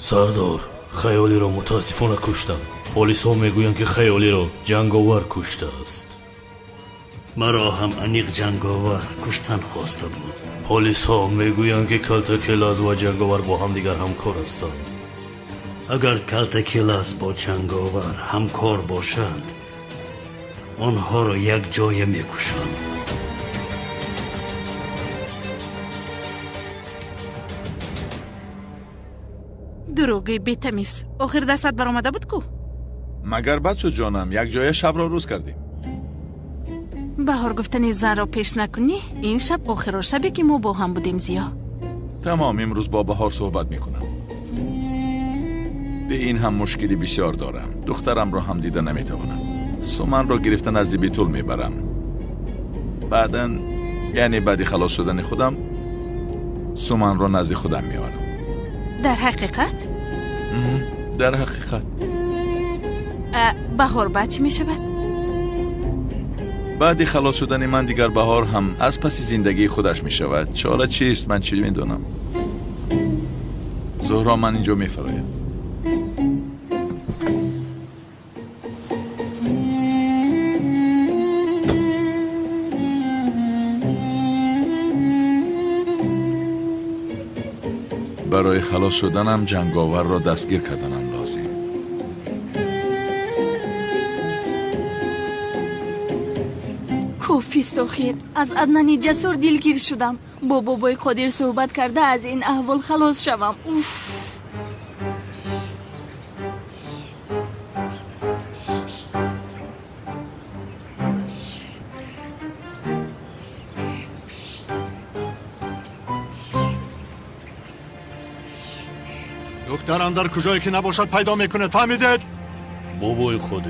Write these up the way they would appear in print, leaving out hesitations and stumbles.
سردار، خیالی‌رو متاسفانه کشتم. پلیس‌ها میگویند که خیالی‌رو جنگاور کشته است. مرا هم انیق جنگاور کشتن خواسته بود. پلیس‌ها میگویند که کلتاکیلاس و جنگاور با هم دیگر همکار هستند. اگر کلتاکیلاس با جنگاور همکار باشند، آنها را یک جای میکشند. دروغی بی‌تمیز. آخر دستت برآمده بود کو؟ مگر بچه جانم یک جای شب را روز کردیم. بهار گفتنی زن را پیش نکنی. این شب آخر شبی که ما با هم بودیم زیا. تمام امروز با بهار صحبت میکنم. به این هم مشکلی بسیار دارم. دخترم را هم دیده نمیتوانم. سومن را گرفته نزد بیتول میبرم. بعداً یعنی بعدی خلاص شدن خودم سومن را نزد خودم میارم. در حقیقت؟ در حقیقت. بهار بعد چی میشود؟ بعدی خلاص شدن من دیگر بهار هم از پس زندگی خودش میشود. چاره چیست من چی میدونم. زهرا من اینجا میفرایم. برای خلاص شدنم جنگاور را دستگیر کردنم لازم. کوفیست آخر. از عدنان جسور دلگیر شدم. با بابای قادر صحبت کرده از این احوال خلاص شوم. دخترم در کجایی که نباشد پیدا میکند، فهمیدید؟ بابای قادر،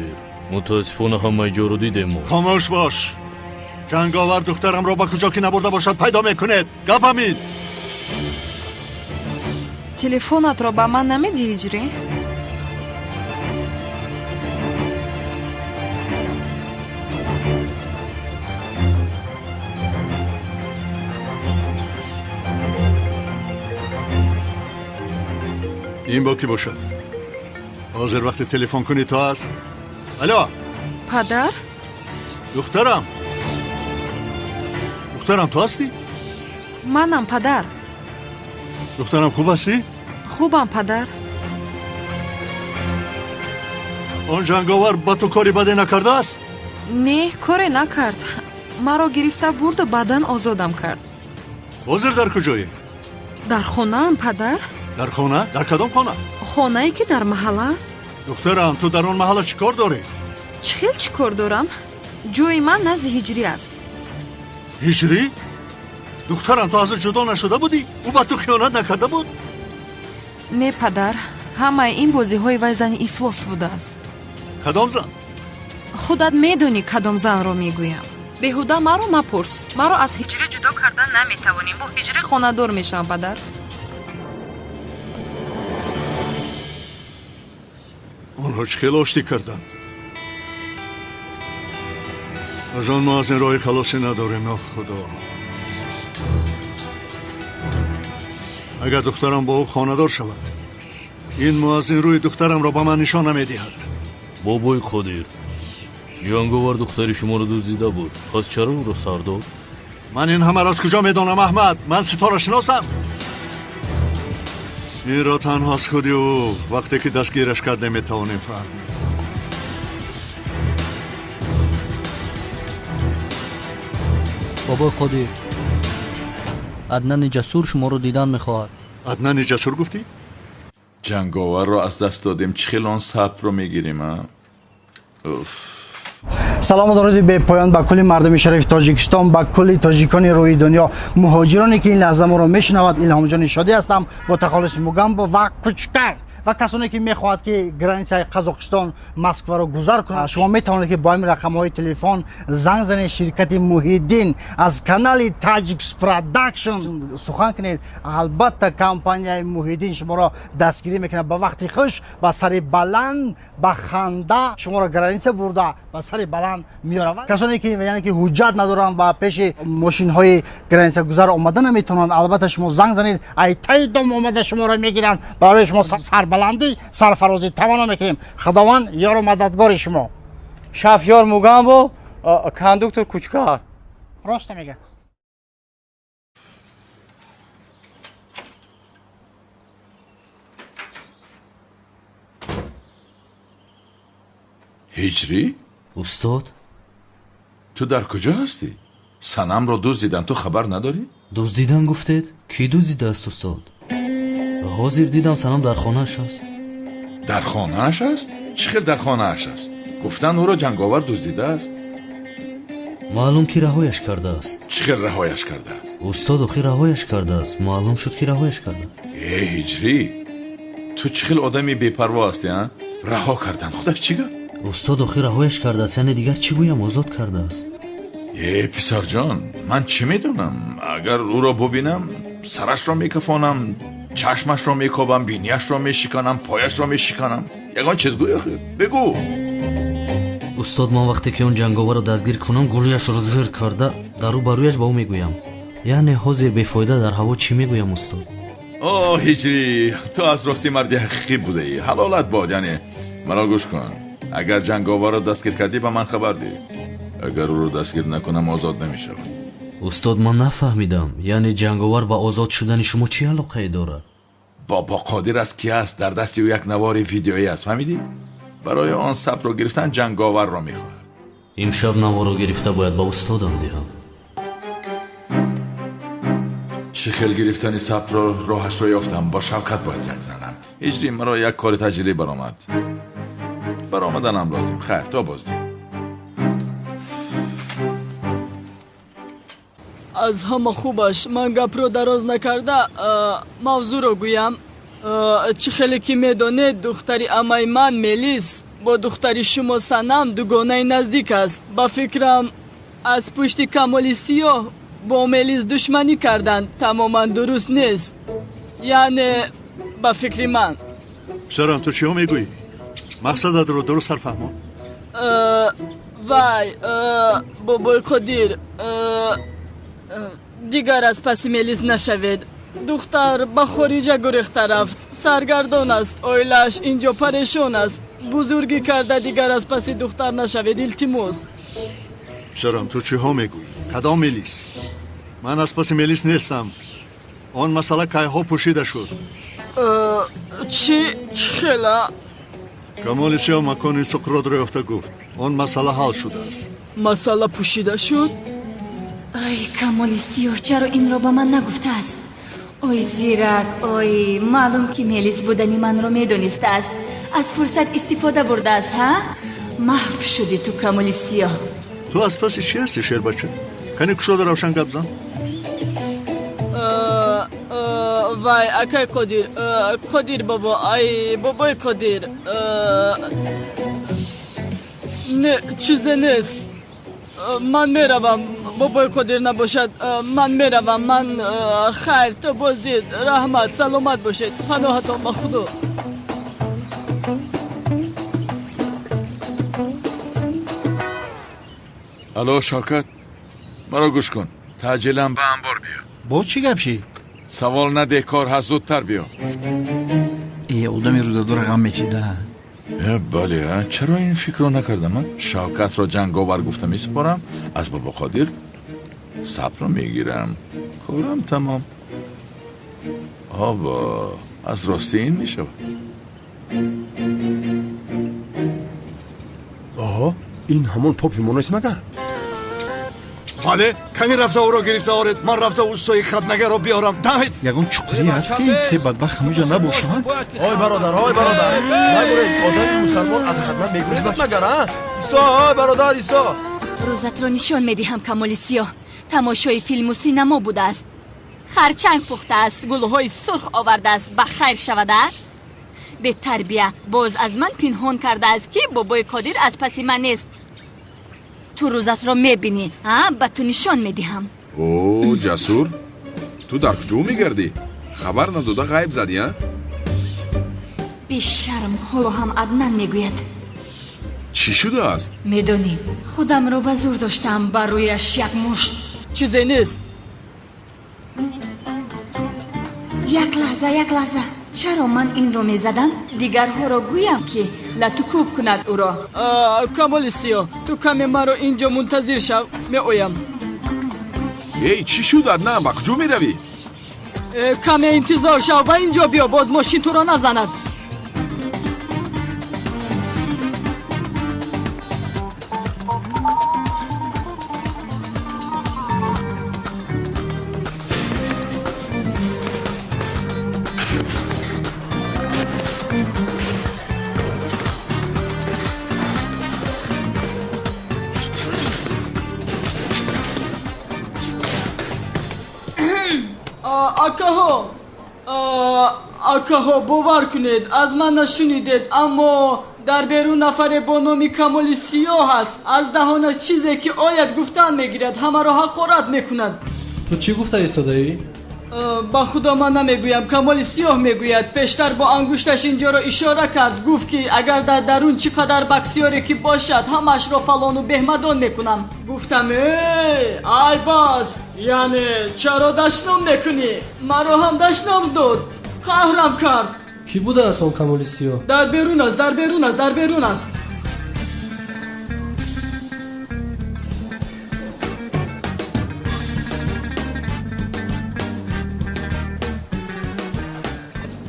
متاسفانه همه جا رو دیدیم. خاموش باش. جنگاور دخترم را با کجا که نبرده باشد پیدا میکند. گپمید. تلفنت را به من نمیدی هجری؟ این با کی باشد؟ حاضر وقت تلفن کنی تا است؟ الو پدر؟ دخترم تو هستی؟ منم پدر. دخترم خوب هستی؟ خوبم پدر. آن جنگاور با تو کاری بده نکرده است؟ نه کاری نکرد. مرا گرفته برد و بعداً آزادم کرد. حاضر در کجایی؟ در خانه ام پدر. در خانه؟ در کدام خانه؟ خانه ای که در محل است. دخترم تو در آن محل چی کار داری؟ چی کار دارم؟ جوی من نزد هجری است. هجری؟ دخترم تو از جدا نشده بودی؟ او با تو خیانت نکرده بود؟ نه پدر، همه این بازی های وی زن افلاس بوده است. کدام زن؟ خودت میدونی کدام زن رو میگویم. بهوده مرا مپرس. مرا از هجری جدا کردن نمیتوانیم. با هجری خانه دار میشم پدر. آنها چه خیلی آشتی کردن؟ از آن ما از این راه خلاصی نداریم. نه خدا. اگر دخترم با او خاندار شود، این موازین روی دخترم را با من نشان نمیدهد. بابای قادر، جنگاور دختری شما رو دزدیده بود. پس چرا او را سر داد؟ من این همه را از کجا میدانم احمد؟ من ستاره شناسم. این را تنها از خودی او وقتی که دستگیرش کرد نمیتوانیم فهمید. بابا قادر، عدنان جسور شما رو دیدن میخواهد. عدنان جسور گفتی؟ جنگاور رو از دست دادیم. چه خیلی آن ثبت رو میگیریم. سلام و درود به پایان به کل مردم شریف تاجیکستان، به کل تاجیکان روی دنیا، مهاجرانی که این لحظه ما رو میشنوند. الهام جان شادی هستم با تخلص موگامبو و کوچکر و کسانی که میخواهد که گرانیسای قزاقستان مسکو رو گذر کنند. شما میتوانید که با این رقم‌های تلفن زنگ زنید شرکت محیدین از کانال تاجیکس پروداکشن سخن کنید. البته کمپانی محیدین شما را دستگیری میکنه با وقتی خوش، با سر بلند، با خنده شما را گرانیسه برده و با سر بلند میارند. کسانی که یعنی که حجت ندارند با پیش ماشین های گرانسه گذار آمدن نمیتونند. البته شما زنگ زنید ای تای دم اومده شما رو میگیرند. برای شما سر بلندی سرفرازی تمام میکنیم. خداوند یار و مددگار شما. شافیار موگامبو کاندوکتور کوچکار. راست میگه. هجری؟ استاد تو در کجا هستی؟ سنم رو دزدیدن تو خبر نداری؟ دزدیدن گفتید؟ کی دزدیده است استاد؟ حاضر دیدم سنم در خانه‌اش است. در خانه‌اش است؟ چخیر در خانه‌اش است؟ گفتن او را جنگاور دزدیده است. معلوم کی رهایش کرده است. چخیر رهایش کرده است؟ استاد اخی رهایش کرده است. معلوم شد کی رهایش کرده است. هجری تو چخیر آدمی بی‌پروا هستی ها؟ رها کردن خودش چی گفت؟ استاد اخی رهایش کرده است. یعنی دیگر چی گویم آزاد کرده است. پسر جان من چی میدونم؟ اگر او را ببینم سرش را میکفانم، چشمش را میکوبم، بینیش را میشکنم، پایش را میشکنم. یگان چیز گوی اخیر بگو. استاد من وقتی که اون جنگاور رو دستگیر کنم گولیش رو زیر کرده در رو برویش با او میگویم. یعنی حاضر بیفایده در هوا چی میگویم استاد؟ اوه هجری تو از راستی مردی حقیقی بوده ای. حلالت باد. یعنی مرا گوش کن. اگر جنگاور رو دستگیر کردی به من خبر دی. اگر او رو دستگیر نکنم آزاد نمیشم. استاد من نفهمیدم. یعنی جنگاور با آزاد شدن شما چی علاقه داره؟ بابا قادر است کی است؟ در دستی او یک نوار ویدیویی است. فهمیدی؟ برای آن ثبت رو گرفتن جنگاور را میخواهد. امشب نوار رو گرفته باید با استادم دهم. شکل گرفتن ثبت رو راهش رو یافتم. با شوکت باید زنگ زنم. هجری مرا یک کار تجلی برآمدنم لازم. خیر تا بازدید. از همه خوبش من گپ رو دراز نکرده موضوع رو گویم. چی خیلی که میدونه دختری امای من ملیس با دختری شما سنم دوگانه نزدیک است. با فکرم از پشت کمالی سیاه با ملیس دشمنی کردن تماما درست نیست. یعنی با فکری من. پسرم تو چی میگویی؟ مقصدت رو درست فرما. وای بابای قدیر دیگر از پس ملیس نشوید. دختر به خارجه گریخته رفت. سرگردان است. اویلش اینجا پریشان است. بزرگی کرده دیگر از پس دختر نشوید. التماس. پسرم تو چی ها میگویی؟ کدام ملیس؟ من از پس ملیس نیستم. آن مسئله که ها پوشیده شد. چی خیلی؟ کمال سیاه مکان سقراط را یافته گفت. آن مسئله حل شده است. مسئله پوشیده شد؟ ای کمال سیاه چرا این را با من نگفته است؟ اوی زیرک، اوی معلوم که ملیس بودنی من رو میدونسته است. از فرصت استفاده برده است ها؟ محو شدی تو کمال سیاه. تو از پس چی هستی شیر بچه؟ کنی کشاده روشن گپ زن؟ وای اکای قدیر بابا. ای بابای قدیر نه چیزی نیست. من میروم. بابای قدیر نباشد من میروم. من خیر تو بازدید. رحمت سلامت باشید. پناهتان با خدا. الو شوکت مرا گوش کن. تعجیلم به انبار بیا. با چی گپشی؟ سوال نده کار هست زودتر بیا. ای آدمی روزدار غم میچیده. بله چرا این فکر رو نکردم من؟ شوکت را جنگاور گفتم میسپارم. از بابا قادر صبر رو میگیرم. کارم تمام. آبا از راستی این میشه. آها این همون پاپی مونست مگر؟ بله کنی رفته او را گرفته آرد. من رفته اوستای خدنگر را بیارم. دمید یگون چقدری هست که این سه بدبخت همونجا نباشند. آی برادر نگورید آدم مسلمان از خدمت میگویزد مگر ها؟ ایستا آی برادر ایستا. روزت رو نشان میدهم کمال سیاه. تماشای فیلم و سینما بوده است. خرچنگ پخته است. گلهای سرخ آورده است. بخیر شوده. به تربیه باز از من پنهان کرده است که بابای قادر از پس من نیست. تو روزت رو میبینی به تو نشان میدهم. او جسور تو در کجا میگردی؟ خبر نداده غیب زدی ها؟ بیشرم حالا هم عدنان میگوید. چی شده است؟ میدونی خودم رو به زور داشتم بر رویش یک مشت. چیزی نیست. یک لحظه چرا من این رو میزدم؟ دیگرها رو گویم که لطو کوب کند او را. کمال سیاه تو کمی مرا اینجا منتظر شو، می اویم. ای چی شد عدنان؟ با کجا می روی؟ کمی انتظار شو و اینجا بیا، باز ماشین تو را نزند. آکاها باور کنید از من نشنیدید، اما در بیرون نفر با نام کمال سیاه هست. از دهانش چیزی که آید گفتن میگیرد، همه را حقارت میکند. تو چی گفته ایستاده‌ای؟ با خدا من نمیگویم، کمال سیاه میگوید. پیشتر با انگشتش اینجا را اشاره کرد، گفت که اگر در درون چقدر بکسیاری که باشد همش را فلان و بهمدان میکنم. گفتم ای باز، یعنی چرا دشنام میکنی؟ مرا هم دشنام داد، قهرم کرد. کی بوده اصلا کمال سیاه؟ در بیرون است.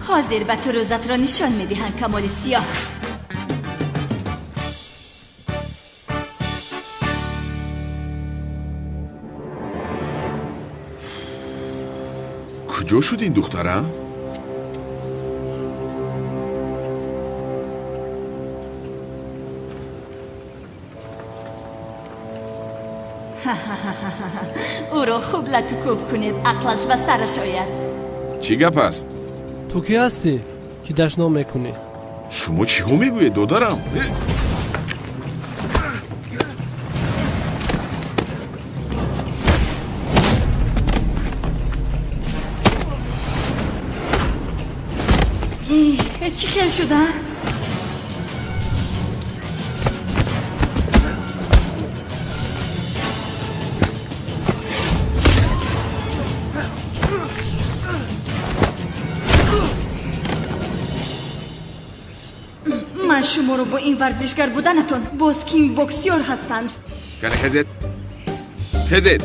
حاضر به تو روزت را نشان میدهند کمال سیاه. کجا شد این دختره؟ او را خوب لطو کوب کنید، عقلش به سرش آید. چی گپ است؟ تو کی هستی که دشنام میکنی؟ شما چی ها میگوید دادرم؟ چی خیل شده؟ من شما رو با این ورزشگر بودنتون باز کینگ بوکسیور هستند. کنه خزید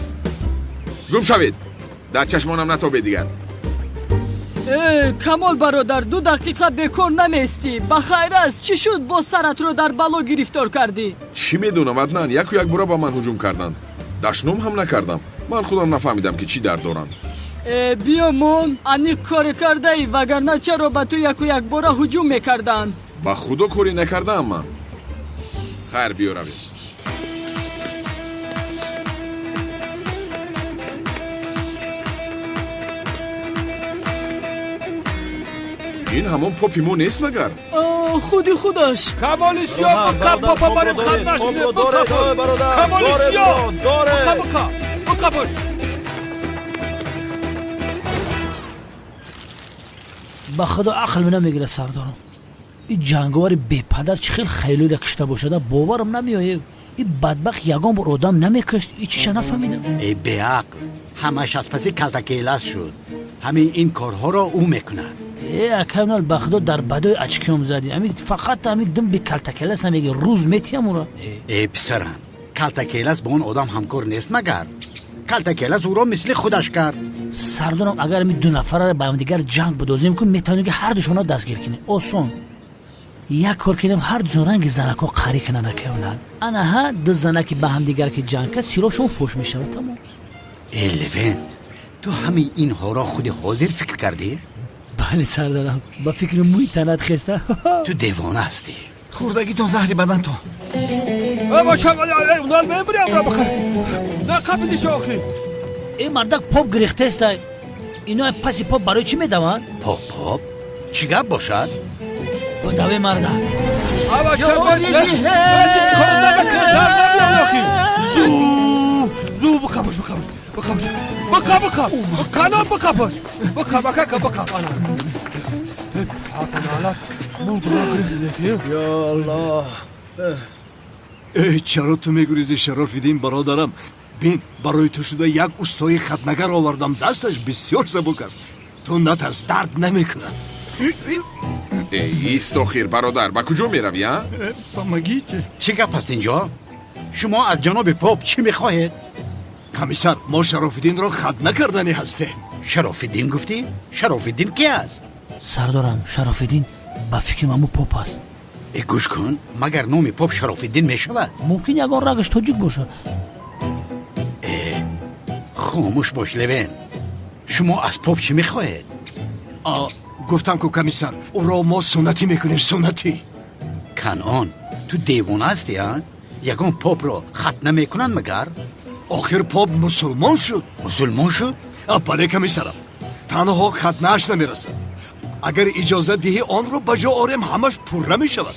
گم شوید، در چشمانم نتابید دیگر. کمال برادر 2 دقیقه بکار نمیستی. بخیر است، چی شد با سرت رو در بلا گرفتار کردی؟ چی میدونم عدنان، یک و یک بارا با من هجوم کردند، دشنام هم نکردم. من خودم نفهمیدم که چی در دارند. بیا مون انیق کار کرده ای، وگرنه چرا به تو یک و یک بارا هجوم میکردند؟ با خدا کاری نکردم من. خیر بیا روید. این همون پاپیمو نیست مگر؟ خودی خودش. کمال سیاه بکا بابا بریم خندش کنه. بکا کمال سیاه بکا باش. با خدا عقل من نمیگیره سردارم. این جنگاور بی پدر چه خیلی خیلی رکشته باشه باورم نمیایه. این بدبخت یگان بر آدم نمیکشت. این چیشه نفهمیدم. ای بی عقل، همش از پسی کلتکیلس شد. همین این کارها را او میکنه. اکمال بخدا در بدای اچکیام زدی. همین فقط همین دم به کلتکیلس نمیگه، روز میتیم او را. ای پسرم، کلتکیلس با اون آدم همکار نیست مگر؟ کلتکیلس او را مثل خودش کرد. سردارم اگر همین 2 نفر را با هم دیگر جنگ بدازیم کن میتونیم که هر دوشون را دستگیر کنیم. آسان یک کار کنیم هر دوشون رنگ زنکا قری کنن نکنن. انا ها 2 زنکی با هم دیگر که جنگ کرد سیراشون فوش میشود. تمام. ای لوند، تو همین اینها را خود حاضر فکر کردی؟ بله سردارم، با فکر موی تنت خسته. تو دیوانه هستی. خوردگی تو زهری بدن تو. با شغل اونال میبری امرا بخیر. نه قبلی شاخی. این مردک پاپ گریخته است. اینا پسی پاپ برای چی میدوان؟ پاپ؟ چی گپ باشد؟ با دوی مردک. آبا چه بسی چی کنم نبکنه در نمیم آخی. زو بکابش بکا کنم بکابش بکا حاطن عليك مو بلاغرف يا الله چرا تو میگریزی شرافیدین برادرم؟ بین برای تو شده یک استای خطنگر آوردم، دستش بسیار سبک است. تو نترس، درد نمیکند. ایست آخر برادر، با کجا میروی ها؟ پامگیت چی گپ است اینجا؟ شما از جناب پاپ چی میخواهید؟ کمیسر، ما شرافیدین را خط نکردنی هستیم. شرافیدین گفتی؟ شرافیدین کی است؟ سردارم شرافیدین با فکر من پاپ است. گوش کن، مگر نام پاپ شرافیدین میشود؟ ممکن یگان رگش تاجیک باشه. خاموش باش لوین. شما از پاپ چی میخواهید؟ گفتم که کمیسر، او را ما سنتی میکنیم، سنتی. کنعان، تو دیوانه هستی ها؟ یگان پاپ را خط نمیکنن مگر؟ آخر پاپ مسلمان شد. مسلمان شد؟ بله کمیسرم، تنها ختنه‌اش نمیرسه. اگر اجازه دهی آن رو بجا آریم همش پره میشود.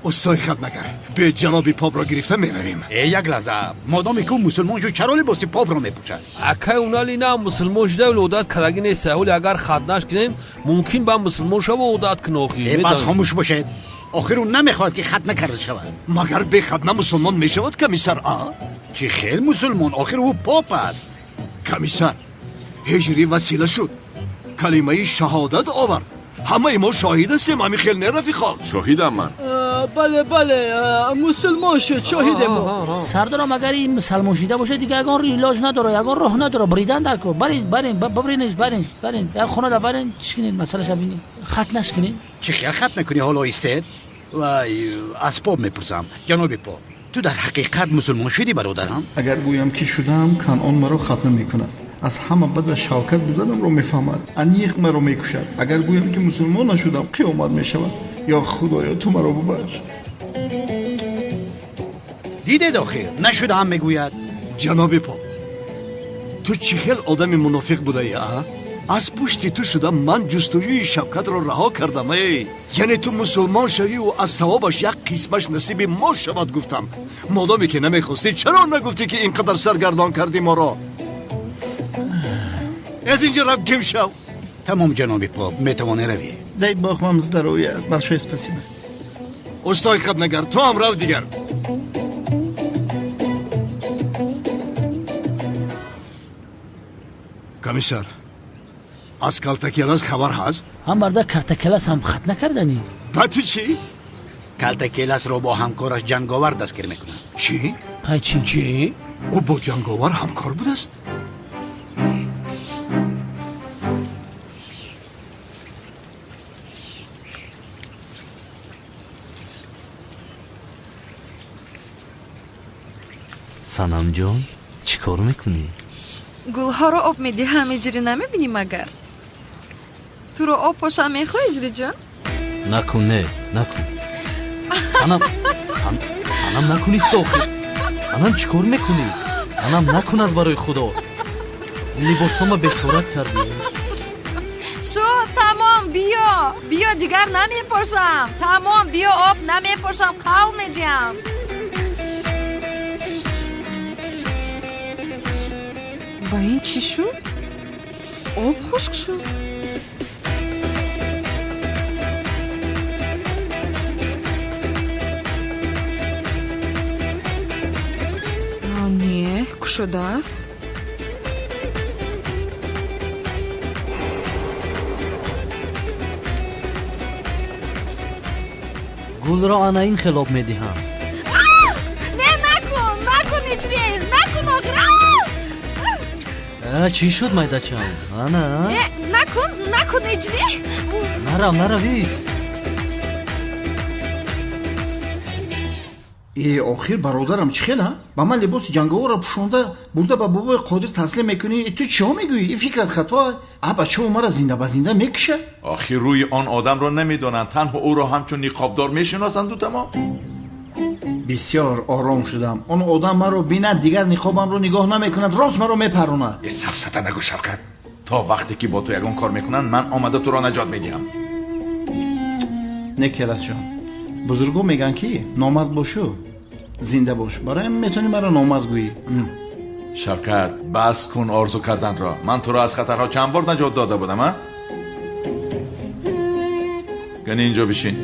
استای خدمتگر، به جناب پاپ را گرفته میرویم. یک لحظه، مادامی که مسلمان شد چرا لباس پاپ را میپوشد؟ اکای اونالی نه مسلمان شده و عادت کردگی نیست، ولی اگر خدنش کنیم ممکن با مسلمان شو و عادت کنه. پس خاموش باشید. آخر اون نمیخواد که خط نکرده شود. مگر به خدنه مسلمان میشود کمیسر؟ چی خیل مسلمان؟ آخر او پاپ است. کمیسر، هجری وسیله شد، کلمه شهادت آورد. همه ما شاهد هستیم. همین خیل نه رفیقان؟ شاهدم من. بله مسلمان شد، شاهد ما. سردارم اگر این مسلمان شده باشه دیگه یگان علاج نداره، یگان راه نداره. بریدن در کو برین در خونه دا برین چیکنین مسئله شبینیم خط نشکنین. چی خیل خط نکنی حالا ایستید؟ وای از پاپ میپرسم جناب پاپ، تو در حقیقت مسلمان شدی برادرم؟ اگر گویم که شدم کنعان مرا خط نمیکند. از همه بد شوکت بودنم رو میفهمد، انیق مرا میکشد. اگر گویم که مسلمان نشدم قیامت میشود. یا خدایا تو مرا ببخش. دیدید آخر نشده هم میگوید. جناب پاپ، تو چی خیل آدم منافق بوده ای؟ از پشت تو شدم من جستجوی شوکت را رها کردم. یعنی تو مسلمان شوی و از ثوابش یک قسمش نصیب ما شود. گفتم مادامی که نمیخواستی چرا نگفتی که اینقدر سرگردان کردی ما را؟ از اینجا رو گم شو. تمام جناب پاپ میتوانی روی. дай бог вам здоровья. Большое спасибо. استای خدمتگر، تو هم رو دیگر. کمیسر، از کلتکیلاس خبر هست؟ هم برده کلتکیلاس هم خط نکردنی. با تو چی؟ کلتکیلاس رو با همکارش جنگاور دستگیر میکنن. چی؟ چی؟ او با جنگاور همکار بود است؟ санам ҷон чӣ кор мекунӣ? гулҳоро об медиҳам, иҷри намебинӣ магар? туро об пошам мехоҳ иҷри ҷон? накун накун. санам накун истохи. санам чӣ кор мекунӣ? санам накун аз барои худо. либосома бехорат кардӣ. шо тамом, биё дигар намепошам. Тамом, биё об намепошам, қавл медиҳам. با این چی شد؟ آب خشک شد. نه کشوده است. گل را انا این خلاب میدهم. نه نکن اجری نکن آخر. چی شد майдачам? انا نکن اجری. نرویست. آخر برادرم چی خیلی ها؟ با من لباس جنگاور را پوشانده برده با بابای قادر تسلیم میکنی. تو چی ها میگویی؟ این فکرت خطا. بچه او مرا زنده به زنده میکشه. آخر روی آن آدم را نمیدونن، تنها او را همچون نقابدار میشناسند و تمام. بسیار آرام شدم. آن آدم مرا بیند دیگر نقابم رو نگاه نمیکند، راست مرا میپروند. یه سفسطه نگو شوکت. تا وقتی که با تو یگان کار میکنن من آمده تو را نجات میدیم. نکیلاس جان، بزرگو میگن که نامرد باشو زنده باش. برای میتونی مرا نامرد گویی. شوکت بس کن آرزو کردن را. من تو را از خطرها چند بار نجات داده بودم ها؟ گنی اینجا بشین.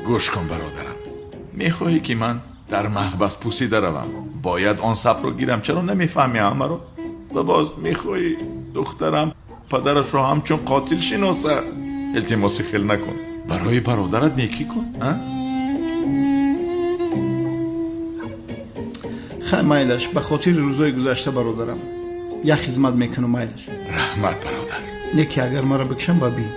گوش کن برادرم، میخواهی که من در محبس پوسیده روم؟ باید آن صبر رو گیرم. چرا نمیفهمی همه رو؟ و باز میخواهی دخترم پدرش رو همچون قاتل شناسه؟ التماسی خیل نکن، برای برادرت نیکی کن. خیلی مایلش به خاطر روزای گذشته برادرم یک خدمت میکنم. مایلش رحمت برادر، نیکی اگر مرا بکشم ببین،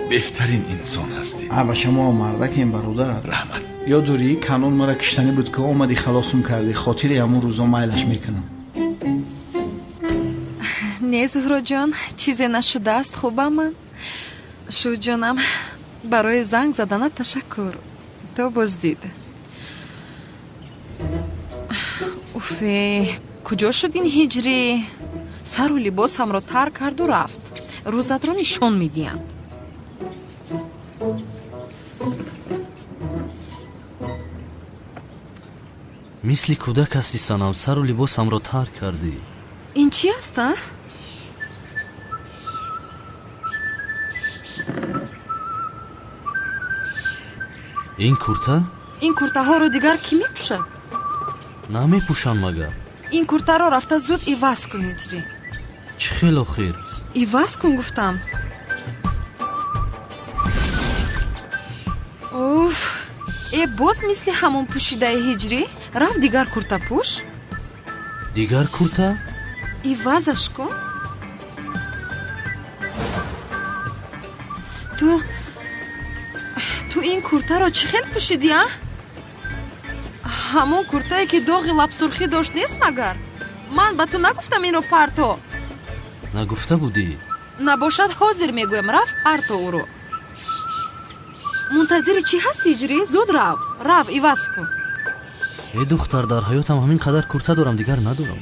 بهترین انسان هستی. با شما مردکیم برادر. رحمت. یادوری کانون مرا کشتنی بود که اومدی خلاصم کردی، خاطر همون روزا مایلش میکنم. نه زهرا جان، چیزی نشده است. خوبم من. شو جانم، برای زنگ زدنت تشکر. تو بازدید. اوفه، کجا شد این هجری؟ سر و لباس هم را ترک کرد و رفت. روزت را نشان میدیم. مثل کودک هستی سنم، سر و لباسم را ترک کردی. این چی است؟ این کورتا؟ این کورتا ها رو دیگر کی میپوشد؟ نمیپوشن مگر؟ این کورتا رو رفته زود ایواز کن هجری. چه خیلی خیر. ایواز کن گفتم. اوف، ای باز مثل همون پوشیده هجری رفت دیگر کورتا پوش. دیگر کورتا؟ ایوازش کن. تو این کورتا رو چه خیلی پوشیدی ها؟ همون کورتایی که داغ لب سرخی داشت نیست مگر؟ من به تو نگفتم اینو پرتو؟ نگفته بودی؟ نباشد حاضر میگویم رفت پرتو او رو. منتظر چی هستی هجری؟ زود رو ایواز کن. ای دختر، در حیاتم همین قدر کورتا دارم، دیگر ندارم.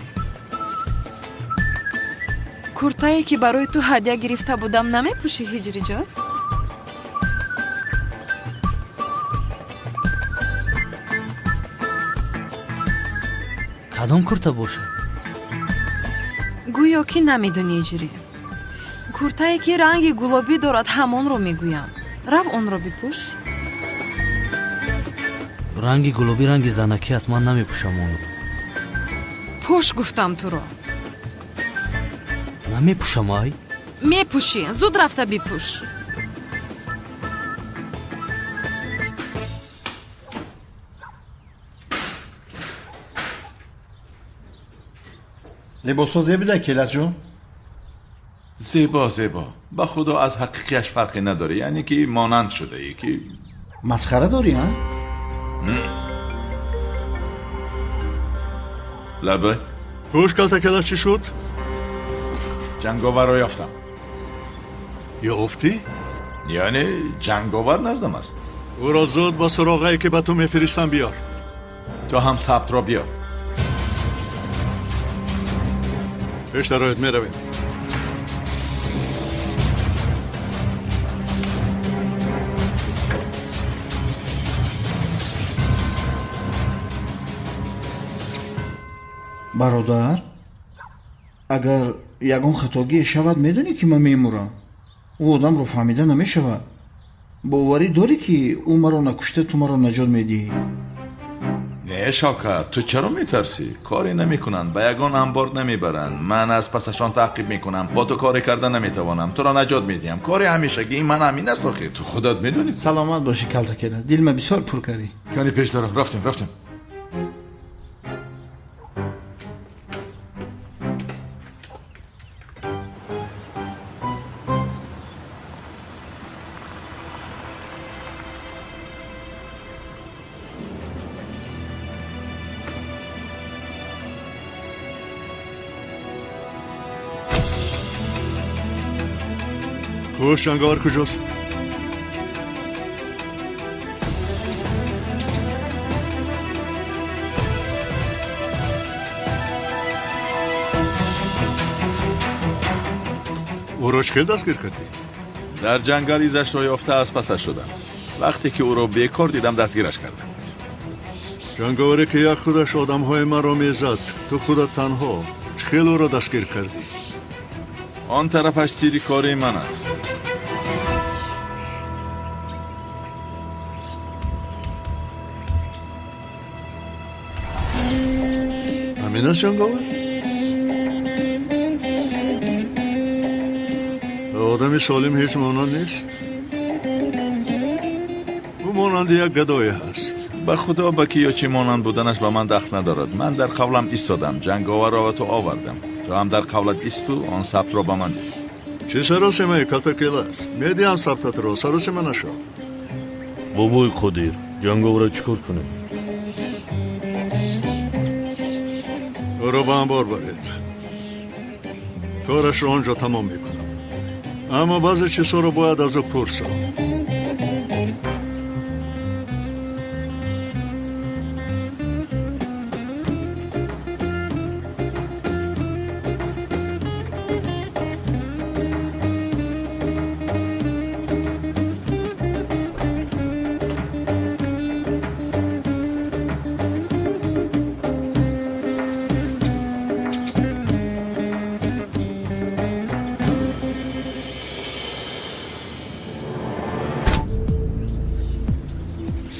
کورتایی که برای تو هدیه گرفته بودم نمیپوشی هجری جان؟ کدام کورتا باشه؟ گویا که نمیدونی هجری. کورتایی که رنگ گلابی دارد همان رو میگویم. رو اون رو بپوش. رنگ گلابی رنگ زنکی است، من نمیپوشم اون رو. پوش گفتم تو رو. نمیپوشم. ای میپوشی، زود رفته بپوش. لباسا زیبا کلاس جون. زیبا به خدا از حقیقیش فرقی نداره، یعنی که مانند شده. یکی مسخره داری ها؟ لبه خوش کلتا کلاس چی شد؟ جنگاور رو یافتم. یافتی؟ یعنی جنگاور نزدم است. او را زود با سراغایی که به تو میفرستم بیار. تو هم ثبت را بیار. پیش درایت میرویم. برادر، اگر یگان خطاگی شود میدونی که من میمورم. او آدم رو فهمیده نمیشود. باوری داری که او مرا نکشته تو مرا نجات میدی؟ نه شوکت، تو چرا میترسی؟ کاری نمیکنن، به یگان انبار نمیبرن. من از پسشان تعقیب میکنم، با تو کاری کردن نمیتوانم. تو را نجات میدیم. کاری همیشگی این من همین است. بخیر تو خودت میدونی. سلامت باشی کلتا کلا، دل من بسیار پر کردی. کنی پیش دارم. رفتیم خوش جنگاور کجاست؟ او را چه دستگیر کردی؟ در جنگل ایزش را یافته از پسش شدم. وقتی که او را بیکار دیدم دستگیرش کردم. جنگاوری که یک خودش آدمهای من را میزد، تو خودت تنها چه او را دستگیر کردی؟ آن طرفش تیری کاری من است. ҳамин аст ҷанговар? одами солим ҳеҷ монанд нест. ӯ монанди як гадое ҳаст. ба худо ба ки ё чӣ монанд буданаш ба ман дахт надорад. ман дар қавлам истодам, ҷанговарро ба ту овардам. ту ҳам дар қавлат исту он сабтро ба ман диҳ. чӣ саросимаи калтакелас? медиҳам сабтатро, саросима нашо. бобои қодир, ҷанговарро чӣ кор кунем? ӯро ба анбор баред. корашро он ҷо тамом мекунам. аммо баъзе чизҳоро бояд аз ӯ пурсам.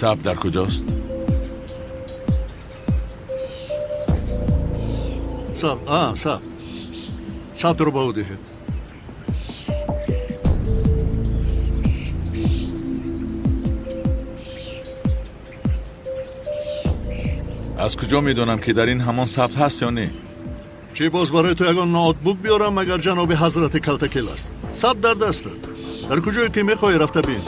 سبت در کجاست؟ سبت رو با او دهید. از کجا میدونم که در این همان سبت هست یا نه؟ چی باز برای تو یگان نوتبوک بیارم مگر جناب حضرت کلتکل است؟ سبت در دستت. در کجایی که میخوای رفته بین.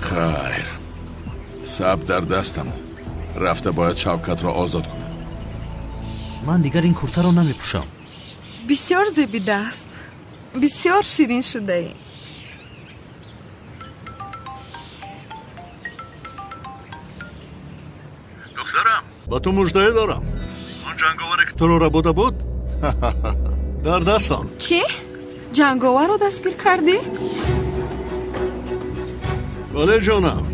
خیر سب در دستم رفته باید شوکت را آزاد کنم. من دیگر این کورته را نمی پوشم. بسیار زیبیده است. بسیار شیرین شده ای. دخترم با تو مژده دارم. اون جنگاوری که تو رو ربوده بود در دستم. چی؟ جنگاور رو دستگیر کردی؟ بله جانم.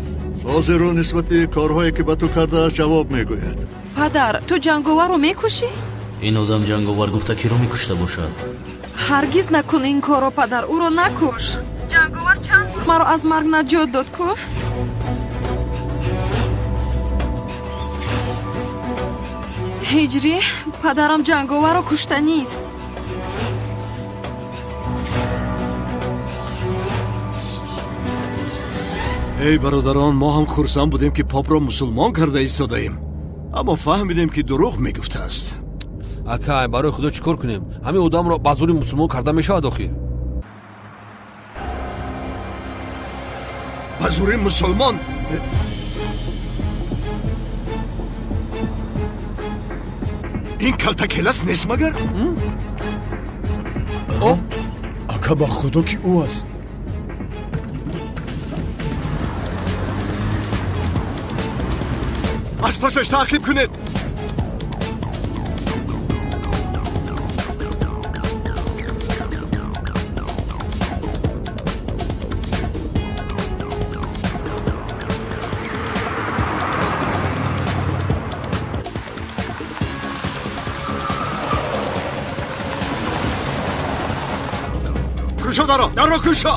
بازی رو نسبت کارهایی که به تو کرده جواب میگوید. پدر تو جنگاور رو میکشی؟ این آدم جنگاور گفته کی رو میکشته باشد. هرگز نکن این کارو پدر، او رو نکش. جنگاور چند بار مرا از مرگ نجات داد کو؟ هجری پدرم جنگاور رو کشته نیست. ای برادران، ما هم خرسند بودیم که پاپ را مسلمان کرده ایستاده ایم، اما فهمیدیم که دروغ میگفته است. акай барои худо чӣ кор кунем? ҳамин одамро ба зури мусулмон карда мешавад охир? ба зури мусулмон? ин калтакелас нест магар? ака ба худо ки ӯ аст. аз пасаш таъқиб кунед. کشو در رو کشو.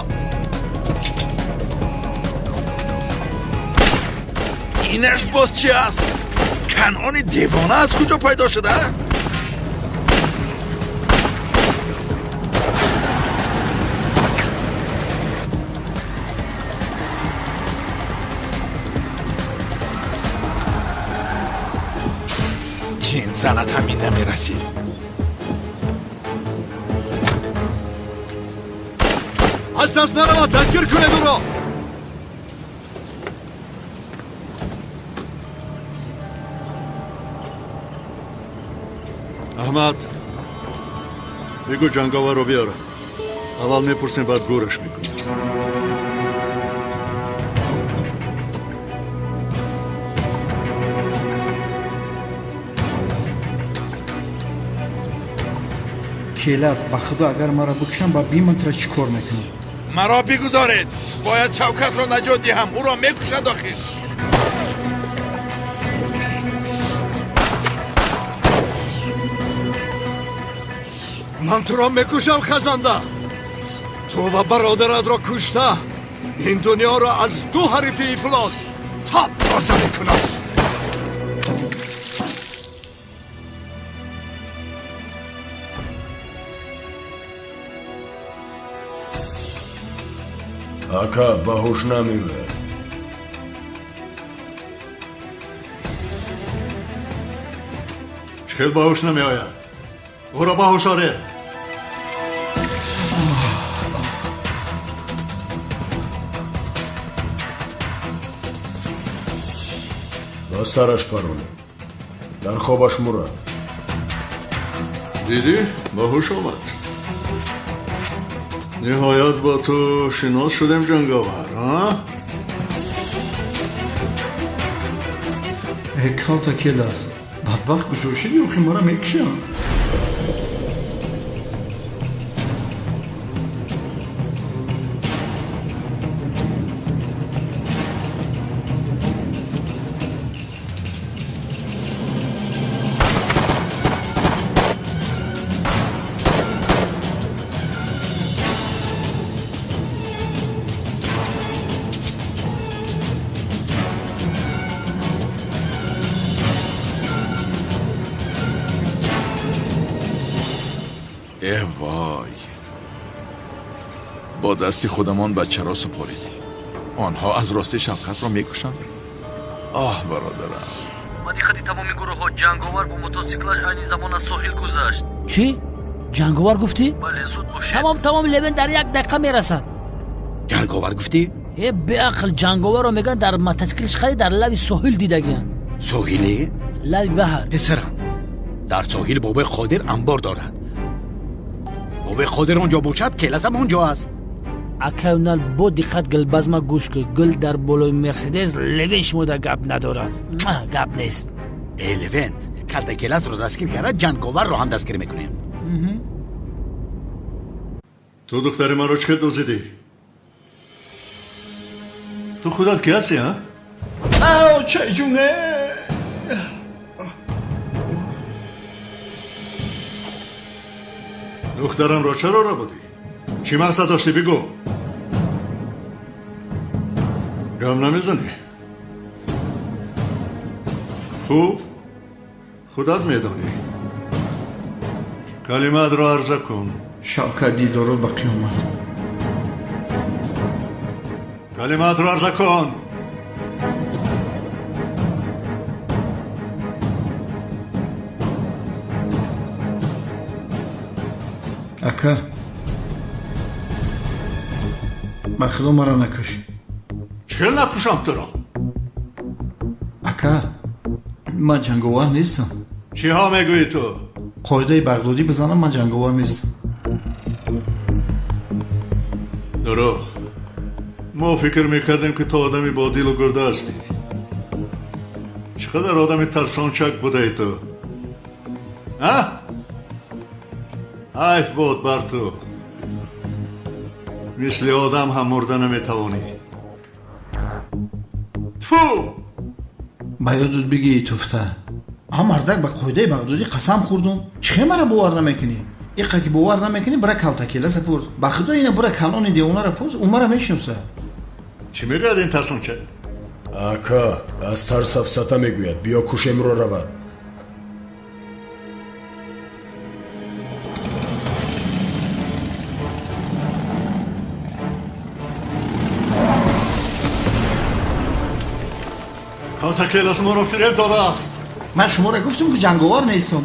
اینش باز چی است؟ کنعان دیوانه از کجا پیدا شده؟ جین زنت همین نمیرسید. از دست نرود، دستگیر کنید او را. احمد بگو جنگاور رو بیارم. اول میپرسیم بعد گورش میکنیم. کیلاس با خدا اگر مرا بکشم با بیمنتره چی کار میکنم؟ مرا بگذارید. باید شوکت را نجات دهم. او را میکشند آخر. من تو را میکشم خزنده. تو و برادرت را کشته این دنیا را از دو حریف افلاس تپ بازه میکنم. ака баҳуш намеояд. چخیل باهوش نمیآید؟ او را باهوش آره. ба сараш паронед дар хобаш мурад. دیدی؟ باهوش آمد. نهایت با تو شناس شدم جنگاور. کالتا کلاس بدبخت گشوشیدی اوخی مرا میکشم. وای با دستی خودمان بچه را سپاریدیم. آنها از راستی شفقت را میکشند. آه برادرم. مدیختی تمامی گروه ها جنگاور با موتورسیکلش aynı زمان از ساحل گذشت. چی؟ جنگاور گفتی؟ بله زود باشید. تمام لبن در یک دقیقه میرسد. جنگاور گفتی؟ به عقل جنگاور رو میگن در موتورسیکلش خیلی در لب ساحل دیدگیان. ساحلی؟ لب بحر. پسرم در ساحل بابای خادر انبار دارد. بابای خادر اونجا باشد کلاسم اونجا است. اکاونال با دقت گلبزما گوش که گل در بالای مرسدس لوینش موده گپ نداره. گپ نیست. لوینت کلتا کلاس رو دستگیر کرده جنگاور رو هم دستگیر میکنیم. تو دختر من رو چه دوزیدی؟ تو خودت کی هستی ها؟ آو چه جونه. دخترم رو چرا را بودی؟ چی مقصد داشتی بگو؟ گم نمیزنی؟ خوب؟ خودت میدانی کلمات را عرضه کن. شاکر دیدارو به قیامت. کلمات را عرضه کن. اکا بخدا مرا نکشی. چه نکشم تو را؟ اکا من جنگاور نیستم. چی ها میگویی تو؟ قاعده بغدادی بزنم من جنگاور نیستم. درو ما فکر میکردیم که تو آدمی با دیل و گرده هستی. چقدر آدمی ترسانچک بوده ای تو؟ ها؟ حیف بود بر تو. مثل آدم هم مرده نمیتوانی. تفو با یادت بگی توفته هم مردک به قاعده بغدادی قسم خوردم. چه مرا باور نمیکنی؟ ایقا که باور نمیکنی برای کلتا کلاس پرس. بخدا اینه برای کانون دیوانه را پرس. اون مرا میشناسه. چی میگوید این ترسانچک؟ ака аз тарс афсата мегӯяд биё кушемро равад. کلتا کلاس ما رو فریب داده است. من شما را گفتم که جنگاور نیستم.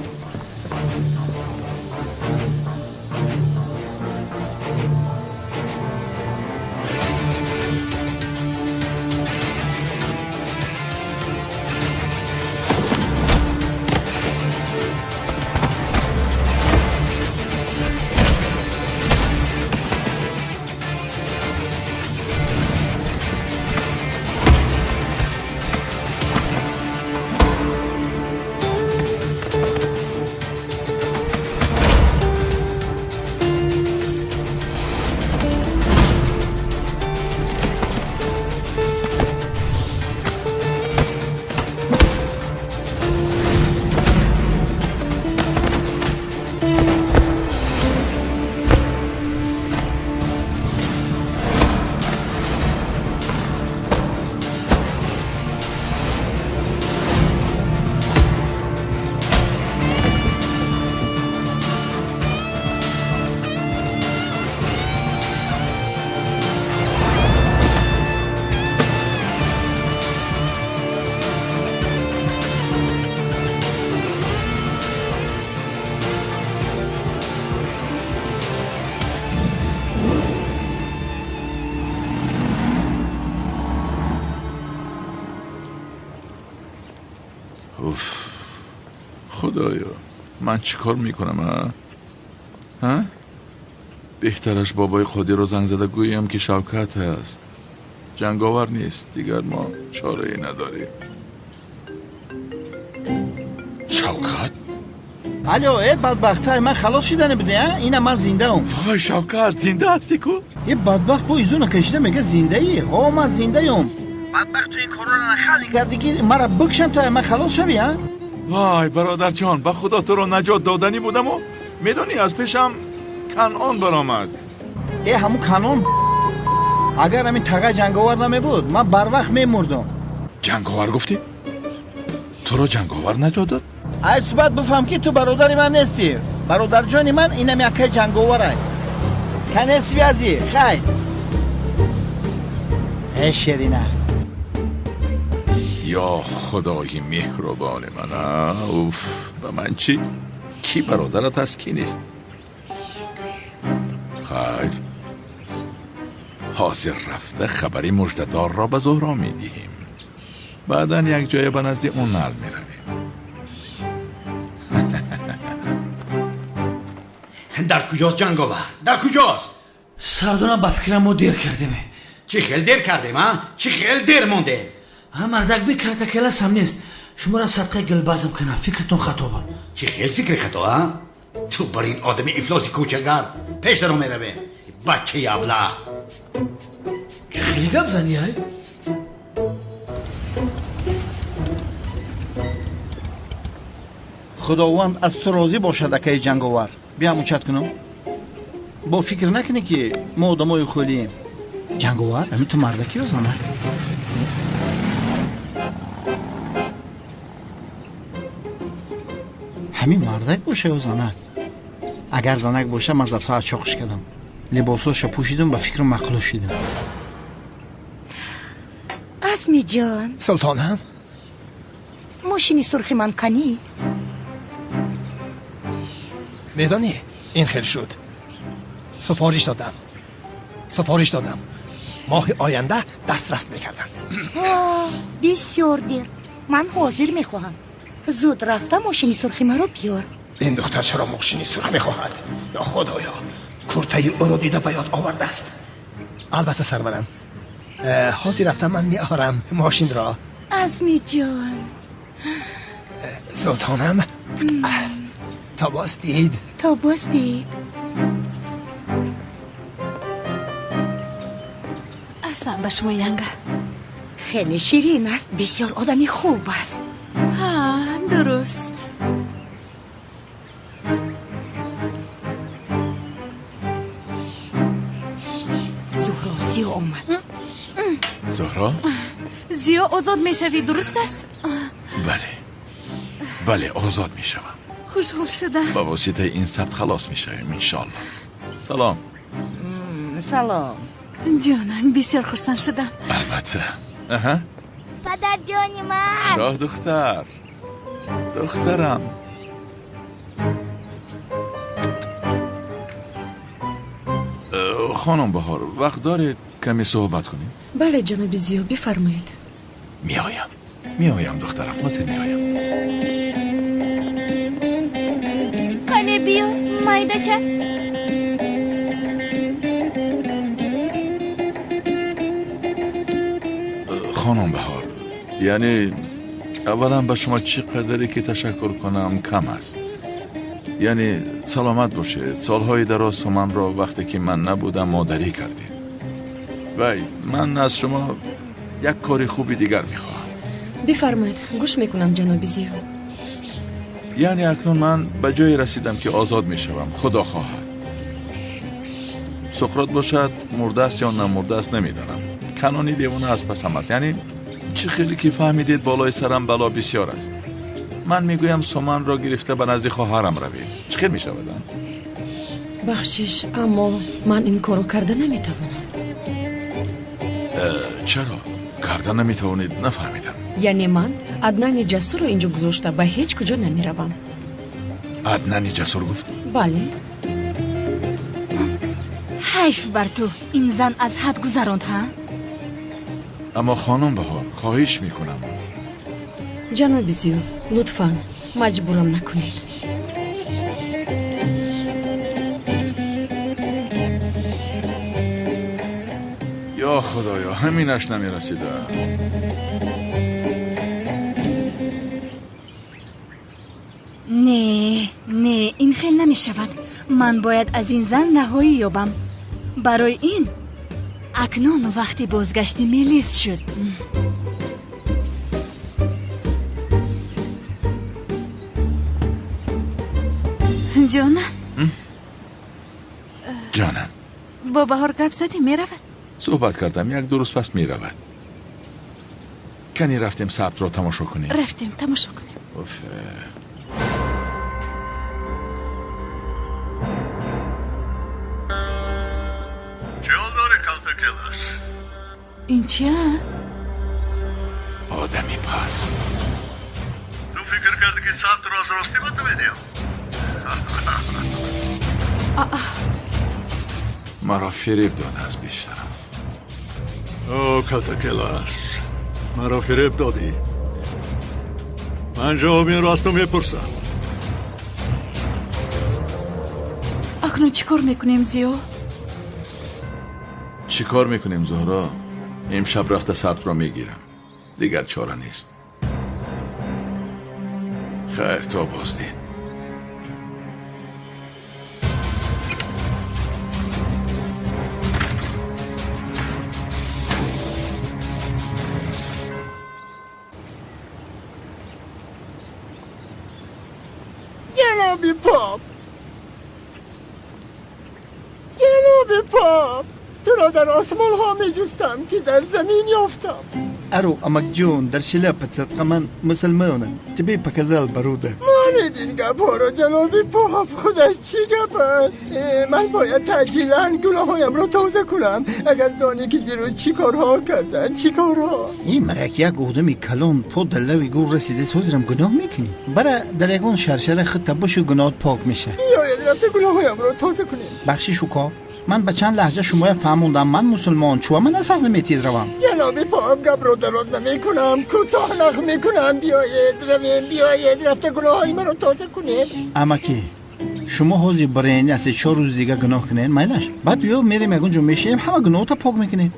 اوف خدایا من چیکار میکنم ها؟ بهترش بابای خودی رو زنگ زده گویم که شوکت هست، جنگاور نیست، دیگر ما چاره ای نداریم. شوکت؟ الو ای بدبختای من خلاص شدنه بده اینه من زنده ام. وای شوکت زنده هستی کو؟ یه بدبخت با ایزونو کشیده میگه زنده ای. من زنده ام. بدبخت تو این کارو نخالی کردی که مرا بکشن تا من خلاص شوی ها؟ وای برادر جان به خدا تو رو نجات دادنی بودم و میدونی از پیشم کنعان برآمد. ای همون کنعان اگر همین تقه جنگاور نمی بود من بر وقت میمردم. جنگاور گفتی؟ تو رو جنگاور نجات داد؟ ای صبح بفهم که تو برادر من نیستی. برادر جانی من اینم یکی جنگاوره. کنیسی ازی خیلی ای شیرینه. یا خدای مهربان من. اوف و من چی؟ کی برادرت هست کی نیست؟ خیر حاضر رفته خبری مژده‌دار را به زهرا میدهیم، بعدا یک جای به نزد اون نل میرویم. در کجاست جنگاور؟ در کجاست؟ سردونم با فکرم ما دیر کردیم. چی خیلی دیر کردیم ها؟ چی خیلی دیر مونده؟ مردک بی کرده کلاس هم نیست، شما را صدقه گلبازم کنم، فکرتون خطا با. چی خیلی فکر خطا ها؟ تو بر این آدم افلاسی کوچگار پیش رو میروه بچه ابله. چی خیلی گپ زنی های؟ خداوند از تو راضی باشد اکای جنگاور. بیا موچت کنم. با فکر نکنی که ما آدمای خولیم. جنگاور همین تو مردکی یا زنک؟ همین مردک باشه یا زنک؟ اگر زنک باشه من زفتا از چاقش کردم، لباساش پوشیدم، به فکر مقلوش شدم. عزمی جان سلطانم ماشینی سرخ من کنی؟ میدانی این خیلی شد. سفارش دادم ماه آینده دسترس میکردند. بسیار دیر. من حاضر میخواهم. زود رفته ماشینی سرخ من رو بیار. این دختر چرا ماشینی سرخ میخواهد؟ یا خدایا کرته او رو دیده به یاد آورده است. البته سرورم حاضر رفتم من میارم ماشین را. عزمی جان سلطانم تا باز دید. اصلا به شما ینگه خیلی شیرین است، بسیار آدمی خوب است. درست. زهرا زیو آمد. زهرا؟ زیو آزاد میشوی درست است؟ بله آزاد میشوم. خوشحال شدم. با واسطه این ثبت خلاص میشویم انشالله. سلام. سلام جانم بسیار خرسند شدم. البته. پدر جانی من. شاه دخترم. خانم بهار وقت دارید کمی صحبت کنیم؟ بله جناب زیو بفرمایید. میایم دخترم حاضر میایم. کنه بیا مایده چه؟ خانم بهار یعنی اولا به شما چقدری که تشکر کنم کم است. یعنی سلامت باشید. سالهای دراز من را وقتی که من نبودم مادری کردید. وای من از شما یک کاری خوبی دیگر میخواهم. بفرمایید گوش میکنم جناب زیو. یعنی اکنون من به جایی رسیدم که آزاد میشوم خدا خواهد. سقراط باشد مرده است یا نمرده است نمیدانم. کنانی دیوانه از پسم است. یعنی چه خیلی که فهمیدید بالای سرم بلا بسیار است. من میگویم سومن را گرفته به نزد خواهرم روید. چه خیلی میشود؟ بخشش اما من این کارو کرده نمیتوانم. چرا؟ کرده نمیتوانید؟ نفهمیدم. یعنی من عدنان جسور رو اینجا گذاشته به هیچ کجا نمیروم. عدنان جسور گفتی؟ بله. حیف بر تو این زن از حد گذراند ها؟ اما خانم بهار خواهش میکنم. جناب زیو لطفاً مجبورم نکنید. یا خدایا همینش نمیرسیده. نه این خیلی نمی شود. من باید از این زن رهایی یابم. برای این اکنون وقتی بازگشتی میلیس شد. جانم با بهار گپ زدی میرود؟ صحبت کردم، یک دو روز پس میرود. کنی رفتیم ثبت را تماشا کنیم. رفتیم تماشا کنیم. چه حال داره کلتکلس؟ این چیه؟ آدمی پس تو فکر کردی که ثبت را از راستی بده میدیم؟ مرا فریب داد از بیشرف. او کلتکلس، مرا فریب دادی. من جواب این راستو میپرسم. اکنون چی کار میکنیم زیو؟ چی کار میکنیم زهرا؟ امشب رفته ثبت را میگیرم، دیگر چاره نیست. خیر تا بازدید. جناب پاپ تو را در آسمان ها می جستم که در زمین یافتم. ارو امک جون در شلپت صدقه من مسلمانم تبی پکزل بروده. مانید این گپ ها را جناب پاپ، خودش چی گپ است؟ من باید تعجیلاً گناه هایم را تازه کنم. اگر دانی که دیروز چی کارها کردن، چی کارها. این مرک یک آدمی کلان پا دلوی گور رسیده سوزرم گناه میکنی. برای در یکون شرشر خط باشو گناهت پاک میشه. بیاید رفته گناه هایم را تازه کنیم. بخشی شکا من به چند لحظه شما فهموندم من مسلمان چوه من اصلا نمیتید روم. جناب پاپ گپ رو دراز نمی کنم، کوتاه نخ میکنم. بیاید رویم، بیاید رفته گناه های من رو تازه کنیم. اما که شما حوضی برای از 4 روز دیگه گناه کنین میلش بعد بیا میریم یکون جو میشیم همه گناه تا پاک میکنیم.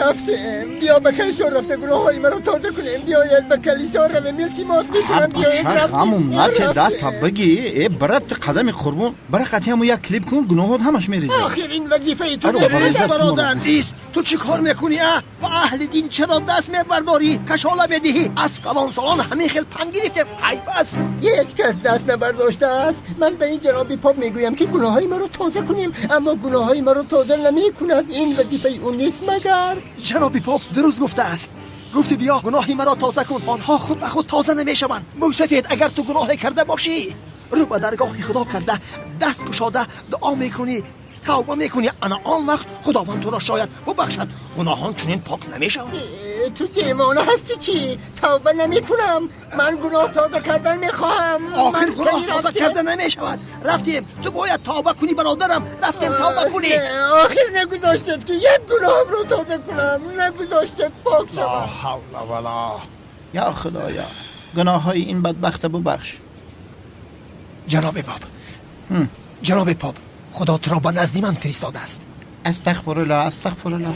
رفتیم، بیا به کلیسا رفته گناه های من رو تازه کنیم. بیاید به کلیسا رویم، التماس میکنم. بیاید رفتیم. همون نچه دست بگی برات قدم قربون برای قطعی همون یک کلیپ کن گناهات همش میریزی. آخرین وظیفه تو نیست برادر. نیست تو چی کار میکنی؟ با اهل دین چرا دست میبرداری؟ کشاله بدهی. از کلان سالان همین خیل پند گرفتیم. ای بس هیچ کس دست نبرداشته است. من به این جناب پاپ میگویم که گناه های من رو تازه کنیم، اما گناه های من رو تازه نمیکند. این وظیفه اون نیست مگر؟ جناب پاپ درست گفته است. گفتی بیا گناهی مرا تازه کن، آنها خود به خود تازه نمیشوند. موسفید اگر تو گناهی کرده باشی رو به درگاه خدا کرده دست گشاده دعا میکنی، توبه میکنی، انا آن وقت خداوند تو را شاید ببخشد. گناهان چنین پاک نمیشوند. تو دیوانه هستی چی؟ توبه نمیکنم. من گناه تازه کردن میخواهم. آخر گناه تازه کردن نمیشود. رفتیم تو باید توبه کنی برادرم. رفتیم توبه کنی. آخر نگذاشتید که یک گناهم رو تازه کنم. نگذاشتید پاک شوم. لا حول ولا. یا خدایا گناه های این بدبخت ببخش. جناب پاپ، جناب پاپ، خدا تو را به نزد من فرستاده است. استغفر الله استغفر الله.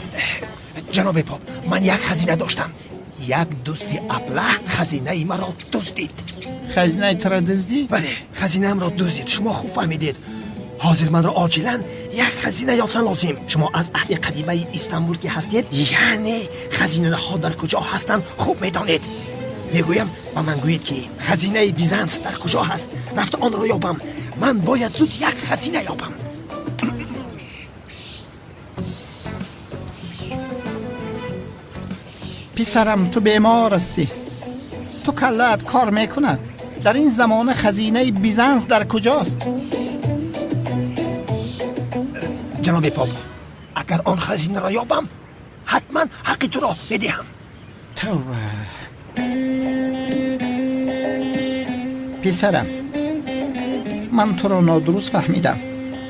جناب پاپ، من یک خزینه داشتم. یک دوستی ابله خزینه مرا دزدید. خزینه ترا دزدید؟ بله، خزینه ام را دزدید. شما خوب فهمیدید. حاضر من را عاجلا یک خزینه یافتن لازم. شما از اهل قدیمه استانبول که هستید، یعنی خزینه ها در کجا هستند خوب میدانید. میگویم و من گویید که خزینه بیزنس در کجا هست. رفت آن را یابم. من باید زود یک خزینه یابم. پسرم تو بیمار هستی. تو کلت کار میکند. در این زمان خزینه بیزنس در کجاست؟ جناب پاپ، اگر آن خزینه را یابم حتما حقی تو را بدهم. توبه. پسرم من تو را نادرست فهمیدم.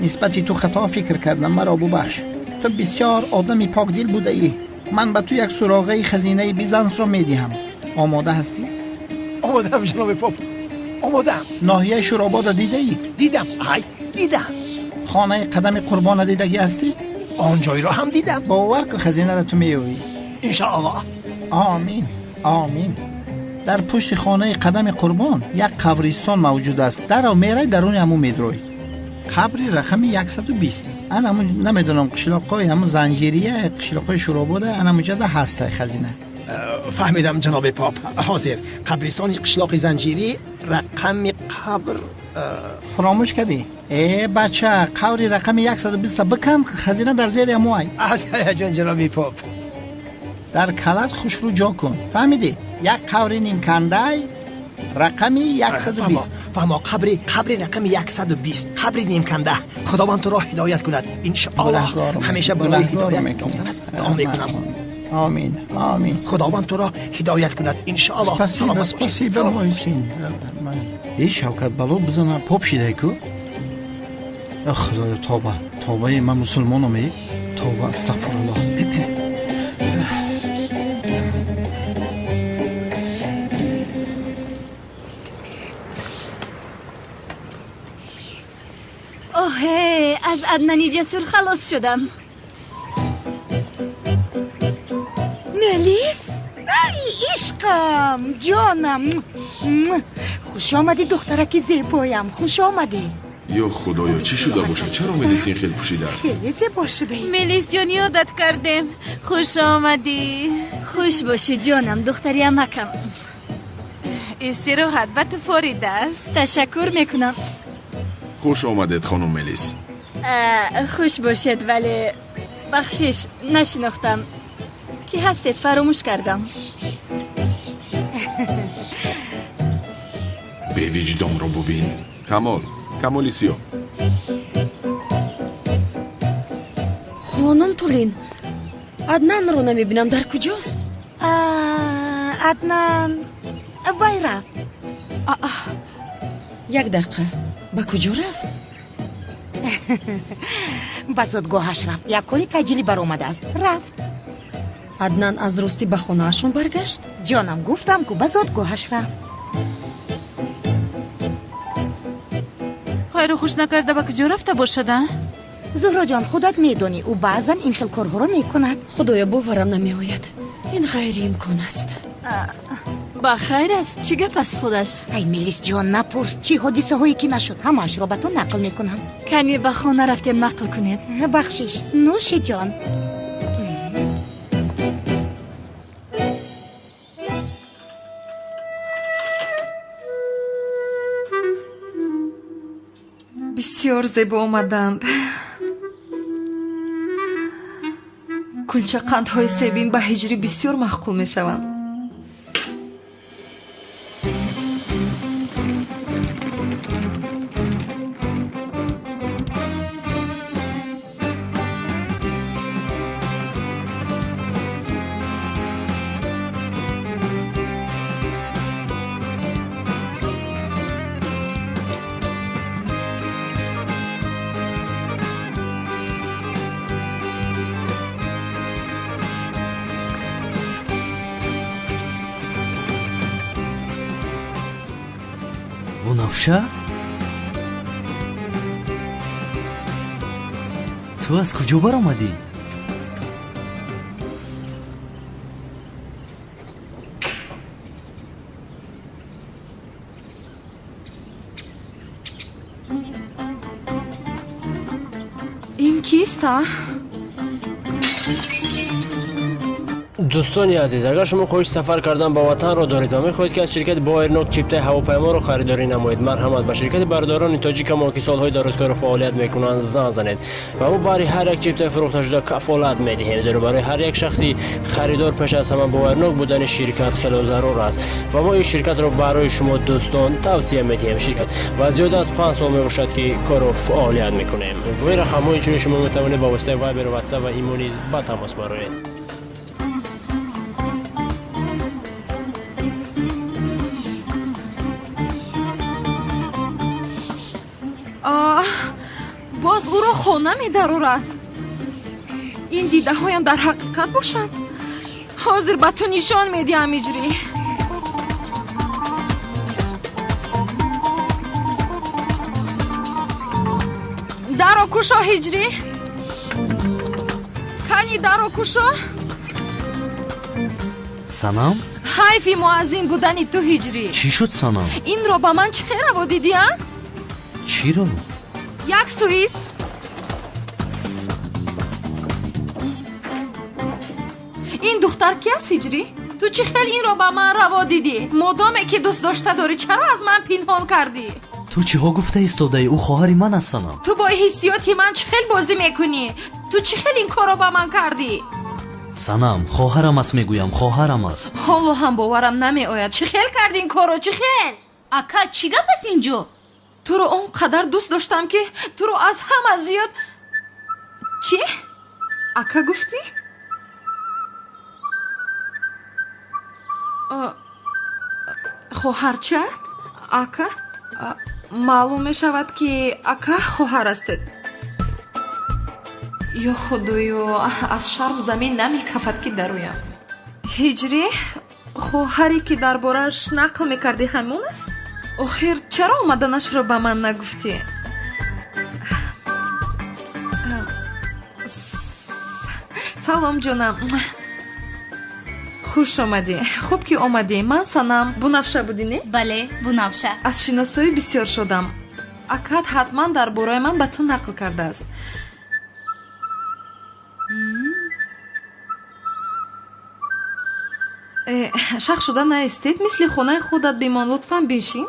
نسبتی تو خطا فکر کردم، مرا ببخش. تو بسیار آدمی پاک دل بوده ای. من به تو یک سراغه خزینه بیزنس را میدهم. آماده هستی؟ آمادم جناب پاپ، آمادم. ناحیه شوراباد دیده ای؟ دیدم. دیدم. خانه قدم قربان دیدگی هستی؟ آن جای را هم دیدم. باور که خزینه را تو میوی. انشاءالله. آمین آمین. در پشت خانه قدم قربان یک قبرستان موجود است. در میره درون همون میدروی. قبری رقم 120. انا نمیدونم قشلاقای همون زنجیریه قشلاقای شوراباده انا مجده هست خزینه. فهمیدم جناب پاپ. حاضر قبرستان قشلاق زنجیری رقم قبر فراموش کردی؟ ای بچه قبری رقم 120 بکن خزینه در زیر هموی. از هیجان جناب پاپ. در کلت خوش رو جا کن. فهمیدی؟ یک قبری نیم کنده رقمی 120. فهما قبری رقم 120 قبری نیم کنده. خداوند تو را هدایت کند انشاءالله. همیشه برای هدایت گفتند دعا میکنم. آمین آمین. خداوند تو را هدایت کند انشاءالله. سپاسی بنویسین. ای شوکت بلو بزنه پاپ شیده کو. خدایا توبه من مسلمانم. توبه استغفرالله. اوه از عدنانی جسور خلاص شدم. ملیس؟ ای عشقم جانم، خوش آمدی دخترک زیبایم. خوش آمدی. یا خدایا چی شده باشه؟ چرا ملیس این خیلی پوشیده است؟ خیلی زیبا شده. ملیس جان یادت کردیم. خوش آمدی. خوش باشی جانم دختری امکم. استراحت به تو فاریده است. تشکر میکنم. خوش آمدید خانم ملیس. خوش باشید ولی بخشش نشناختم. کی هستید؟ فراموش کردم. به وجدان رو ببین. کمالیسیو. خانم تولین عدنان رو نمیبینم. در کجاست؟ عدنان وای رفت. یک دقیقه. با کجا رفت؟ به زادگاهش رفت. یک کاری تجلی بر اومده است. رفت. عدنان از راستی به خونه اشون برگشت؟ جانم گفتم که به زادگاهش رفت. خیر خوش نکرده به کجا رفته باشده؟ زهرا جان خودت میدونی او بعضا این خیل کارها رو میکند. خدایا باورم نمیآید. این غیر امکان است. با خیر است. چی گپ است خودش؟ ای ملیس جان نپرس. چی حادثه هایی که نشد همش رو به تو نقل میکنم. کنی به خونه رفتیم نقل کنید. بخشش نوش جان. بسیار زیبا آمدند. کلچه قندهای سیبین به هجری بسیار محقول می شوند. بنفشه؟ تو از کجا بر آمدی؟ این کیست ها؟ دوستانی عزیز، اگر شما خواهش سفر کردن به وطن را دارید و می‌خواهید که از شرکت بایرنوک چیپتای هواپیما را خریداری نمایید، مرحمت به شرکت برداران تاجیک ما که سالهای درازکار فعالیت میکنند زنگ زنید و ما برای هر یک چیپتای فروخته شده کفالت میدهیم. زیرا برای هر یک شخصی خریدار پیش از همه بایرنوک بودن شرکت خیلی ضرور است و ما این شرکت را برای شما دوستان توصیه میدهیم. شرکت و زیاد از 5 سال میباشد که کار فعالیت میکنیم. گوی رقم‌های چون شما میتوانید با واسطه وایبر و واتساپ و ایمو نیز با تماس برآیید. باز او را خانه می درورد. این دیده هایم در حقیقت باشند. حاضر به تو نشان میدیم اجری. даро кушо ҳиҷрӣ. Кани даро кушо. Санам? ҳайфи муаззин будани ту ҳиҷрӣ. Чӣ шуд Санам? Инро ба ман чӣ хераво дидия? Чиро? Як суист. ин духтар ки аст ҳиҷрӣ? ту чӣ хел инро ба ман раво дидӣ? модоме ки дӯст дошта дорӣ чаро аз ман пинҳон кардӣ? ту чиҳо гуфта истодаӣ? ӯ хоҳари ман аст Санам. ту бо ҳиссиёти ман чӣ хел бозӣ мекунӣ? ту чӣ хел ин корро ба ман кардӣ? Санам, хоҳарам аст мегӯям, хоҳарам аст. ҳоло ҳам боварам намеояд. чӣ хел кардӣ ин корро? чӣ хел? ака чӣ гап аст инҷо? туро он қадар дӯст доштам ки туро аз ҳама зиёд. чӣ? ака гуфтӣ? хоҳарчат? ака? маълум мешавад ки ака хоҳар астед. ё худоё, аз шарм замин намекафад ки дароям. ҳиҷрӣ хоҳаре ки дар борааш нақл мекардӣ ҳамон аст? охир чаро омаданашро ба ман нагуфтӣ? салом ҷонам, хуш омадӣ. хуб ки омадӣ. ман Санам. Бунафша будӣ не? бале, Бунафша. аз шиносоӣ бисёр шодам. акат ҳатман дар бораи ман ба ту нақл кардааст. шах шуда наистед? мисли хонаи худат бимон. лутфан биншин.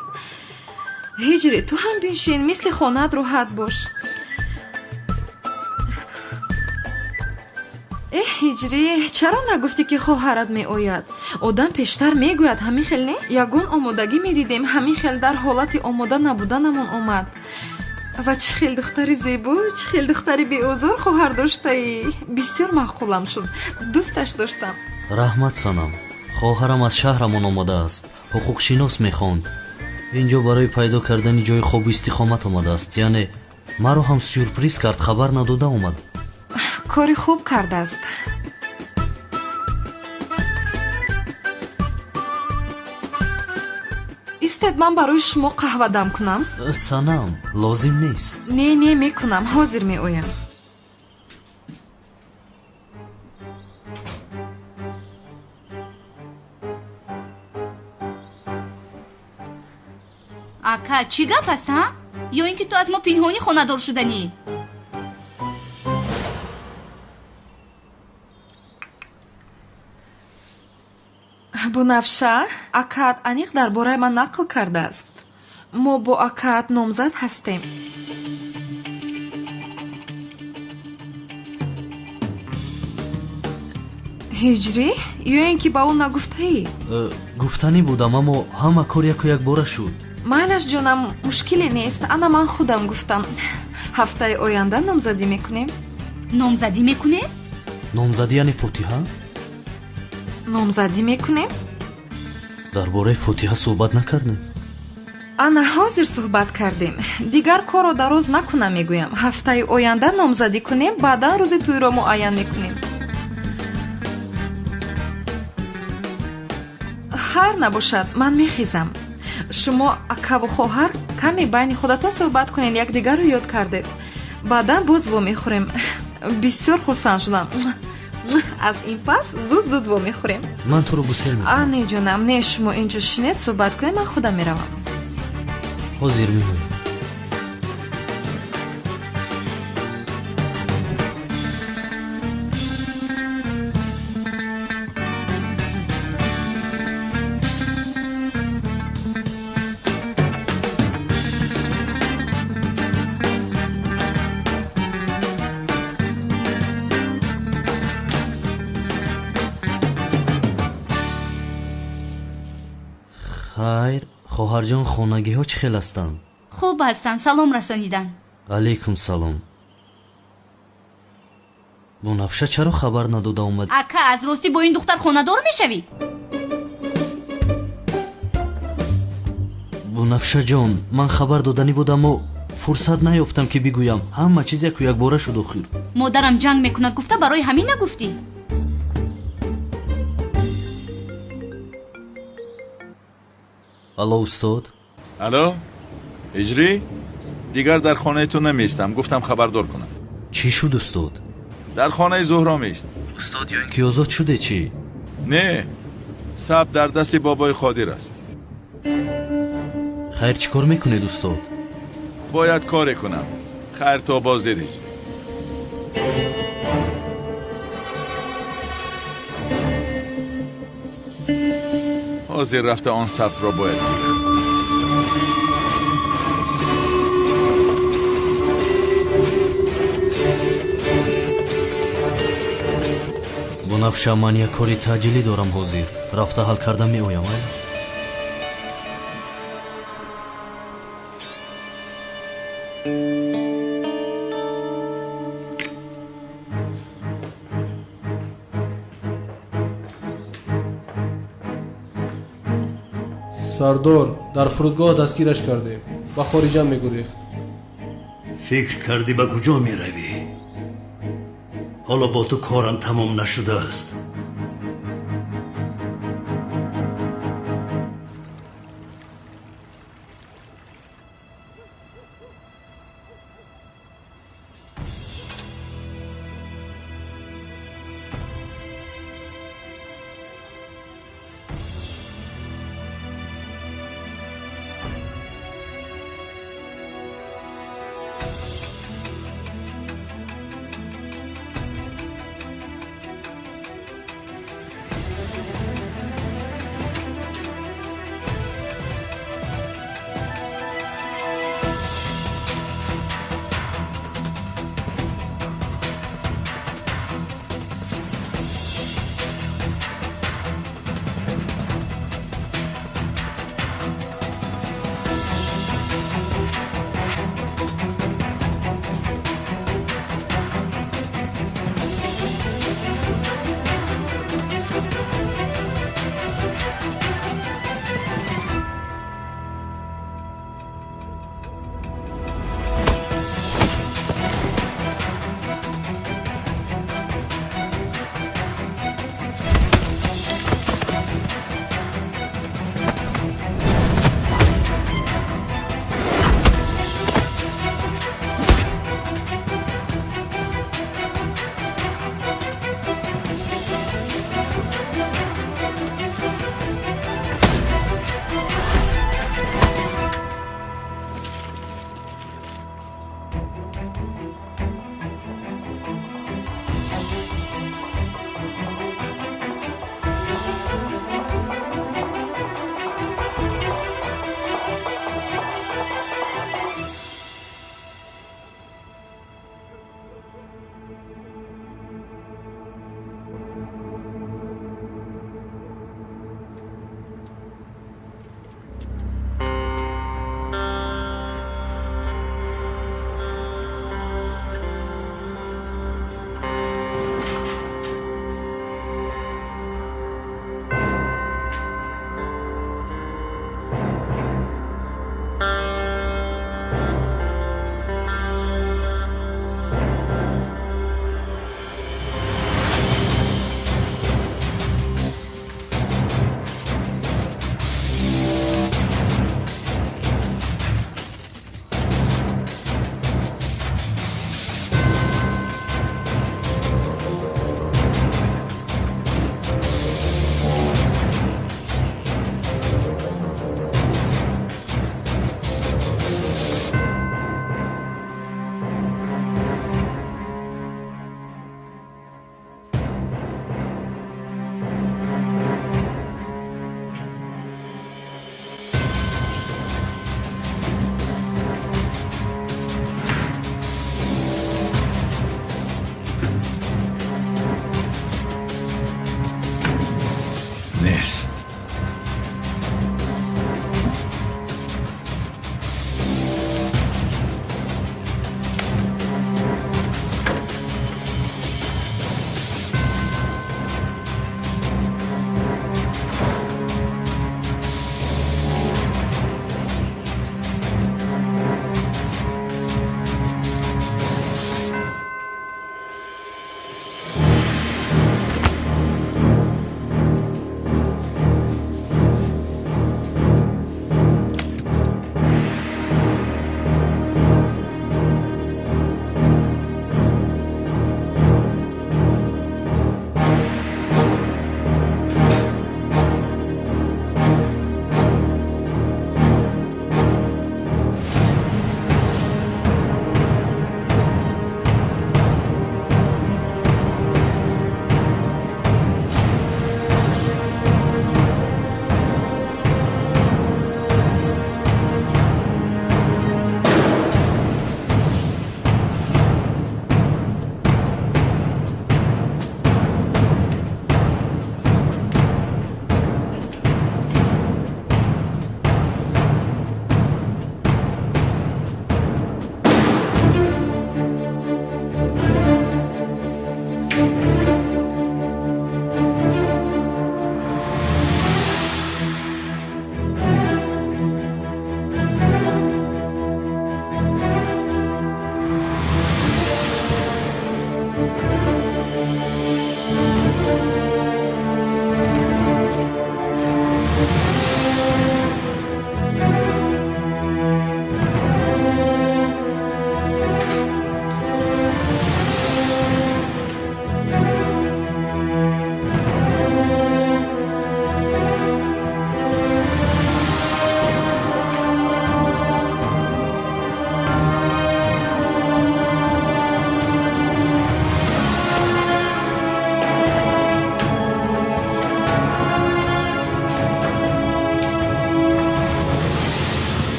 ҳиҷрӣ ту ҳам биншин, мисли хонаат роҳат бош. ҳиҷрӣ чаро нагуфтӣ ки хоҳарат меояд? одам пештар мегӯяд ҳамин хел не? ягон омодагӣ медидем, ҳамин хел дар ҳолати омода набуданамон омад. ва чӣ хел духтари зебо, чӣ хел духтари беозор хоҳар доштаӣ. бисёр маъқулам шуд. дӯсташ доштам. раҳмат Санам. хоҳарам аз шаҳрамон омадааст. ҳуқуқшинос мехонд. ин ҷо барои пайдо кардани ҷои хобу истиқомат омадааст. яъне маро ҳам сюрприз кард, хабар надода омад. кори хуб кардааст. истед ман барои шумо қаҳва дам кунам? Санам, лозим нест. не мекунам, ҳозир меоям. ака чӣ гап аст ҳа? ё ин ки ту аз мо пинҳонӣ хонадор шуданӣ? бунафша, акаат аниқ дар бораи ман нақл кардааст. мо бо акаат номзад ҳастем. ҳиҷрӣ ё ин ки ба ӯ нагуфтаӣ? гуфтанӣ будам, аммо ҳама кор яку якбора шуд. майлаш ҷонам, мушкиле нест. ана ман худам гуфтам. ҳафтаи оянда номзадӣ мекунем. номзадӣ мекунем? номзадӣ яъне фотиҳа? номзадӣ мекунем? дар бораи фотиҳа суҳбат накардем. ана ҳозир суҳбат кардем. дигар корро дароз накунам мегӯям. ҳафтаи оянда номзадӣ кунем, баъдан рӯзи тӯйро муайян мекунем. хайр набошад, ман мехезам. шумо акаву хоҳар каме байни худатон суҳбат кунед, якдигарро ёд кардед. баъдан боз вомехӯрем. бисёр хурсанд шудам. аз ин пас зуд вомехӯрем. ман туро гусел мекунам. не ҷонам, не, шумо инҷо шинед суҳбат кунед, ман худам меравам. ҳозир меоям. хайр, хоҳарҷон, хонагиҳо чӣ хел ҳастанд? хуб ҳастанд, салом расонидан. алайкум салом. бунафша чаро хабар надода омад? ака аз ростӣ бо ин духтар хонадор мешавӣ? бунафша ҷон, ман хабар доданӣ буд, аммо фурсат наёфтам ки бигӯям. ҳама чиз яку якбора шуд. охир модарам ҷанг мекунад гуфта барои ҳамин нагуфтӣ? алло устод. алло ҳиҷрӣ, دیگر در خانه تو نمیستم. گفتم خبردار کنم. چی شد استاد؟ در خانه زهرا میست. استاد یا اینکه آزاد شده چی؟ نه، سب در دست بابای خادر است. خیر چی کار میکنید استاد؟ باید کار کنم. خیر تا باز دیدید. حاضر رفته آن سب را باید گیرم. بنفشه من یک کاری تعجیلی دارم حاضر. رفته حل کردن می آیم. سردار در فرودگاه دستگیرش کردیم. با خارجم میگریخت. فکر کردی به کجا می روی؟ حالا با تو کارم تمام نشده است.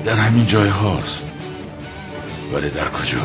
در همین جای هاست، ولی در کجا؟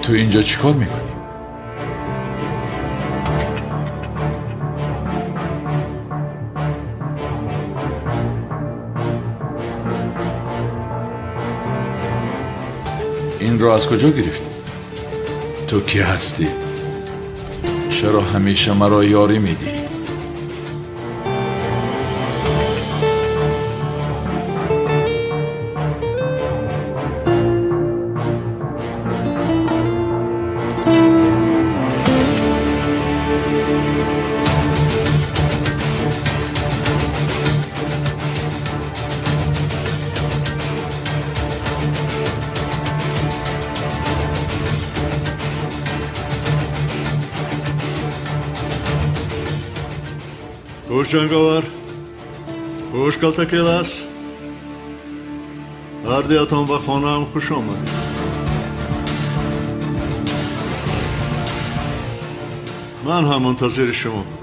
تو اینجا چیکار میکنی؟ این رو از کجا گرفتی؟ تو کی هستی؟ چرا همیشه مرا یاری میدی؟ خوش جنگاور، خوش کلتکیلاس، اردیاتان و خانم خوش آمدید. من هم منتظر شما.